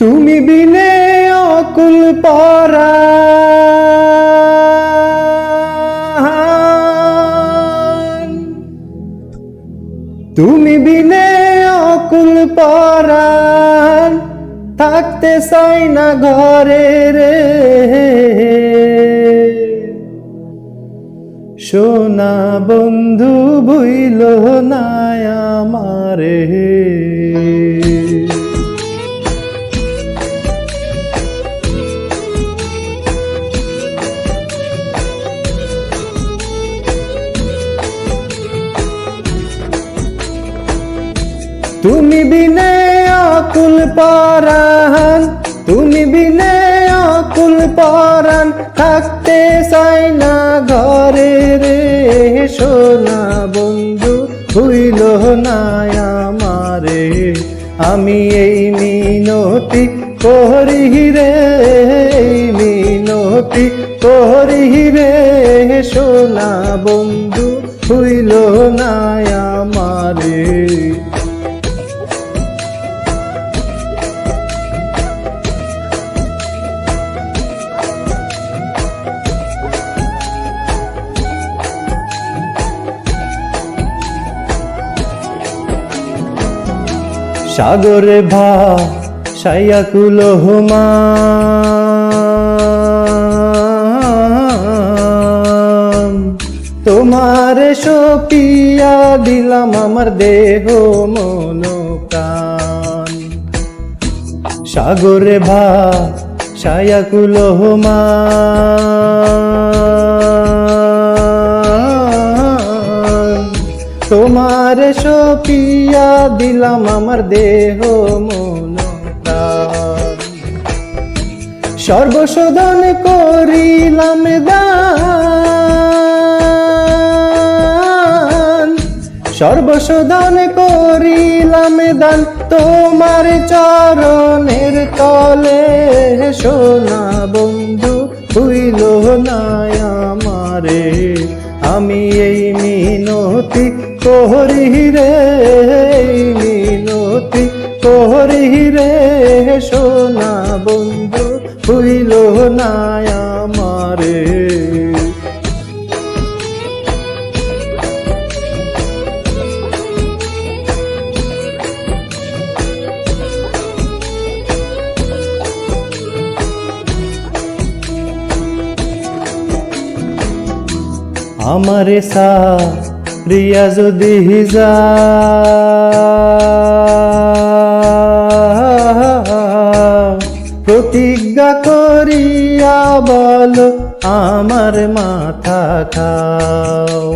তুমি বিনে অকুল পরাণ, তুমি বিনে অকুল পরাণ, থাকতে চাই না ঘরে রে। সোনা বন্ধু ভুইল না আমারে। তুমি বিনে অকুল পরাণ, তুমি বিনে অকুল পরাণ, থাকতে চাই না ঘরে রে। সোনা বন্ধু হইল না আমারে, আমি এই মিনতি করি রে, এই মিনতি করি রে। সোনা বন্ধু হইল না আমারে। সাগরে ভাসাইয়া কুলহমান, তোমারে সপিয়া দিলাম আমার দেহ মন প্রাণ। সাগরে ভাসাইয়া কুলহমান, তোমারে সপিয়া দিলাম আমার দেহ মন প্রাণ। সর্বশোধন করিলাম দান, সর্বশোধন করিলাম দান, তোমার চরণের তলে। সোনা বন্ধু হইল না আমারে, আমি এই মিনতি করি রে, এই মিনতি করি রে। সোনা বন্ধু হইল না আমারে। আমারে সারিয়া যদি যা, প্রতিজ্ঞা করিয়া বলো আমার মাথা খাও।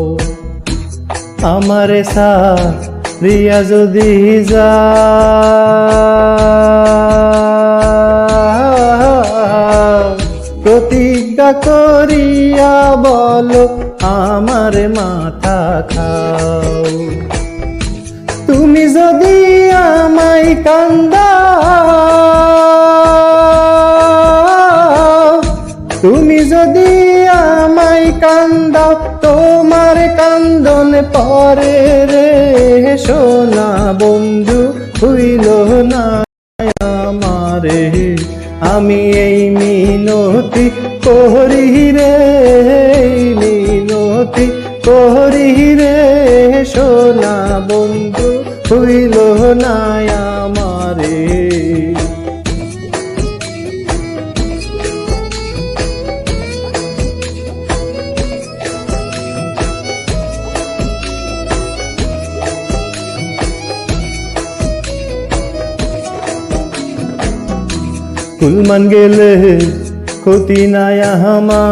আমারে সারিয়া যদি যা, প্রতিজ্ঞা করিয়া বলো আমার মাথা খাও। তুমি যদি আমায় কান্দাও, তুমি যদি আমায় কান্দাও, তোমার কান্দন পরে রে। সোনা বন্ধু হইল না আমারে, আমি এই মিনতি করি রে, এই মিনতি করি রে। সোনা বন্ধু হইল না আমারে। কুলমান গেলে ক্ষতি নাই আমার,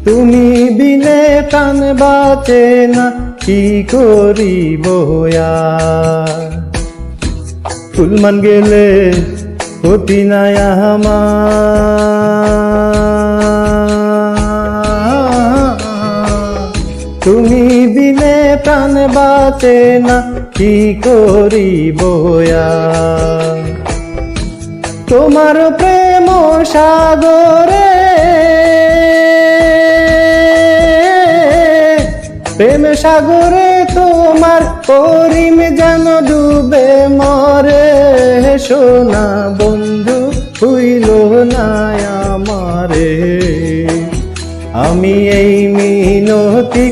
তুমি বিনে প্রাণ বাঁচে না, কি করিব আর। কুলমান গেলে ক্ষতি নাই আমার, তুমি বিনে প্রাণ বাঁচে না, কি করিব আর। তোমার প্রেম সাগরে প্রেম সাগরে তোমার পরিম যেন ডুবে মরে, সোনা বন্ধু হইল না আমারে। আমি এই মিনতি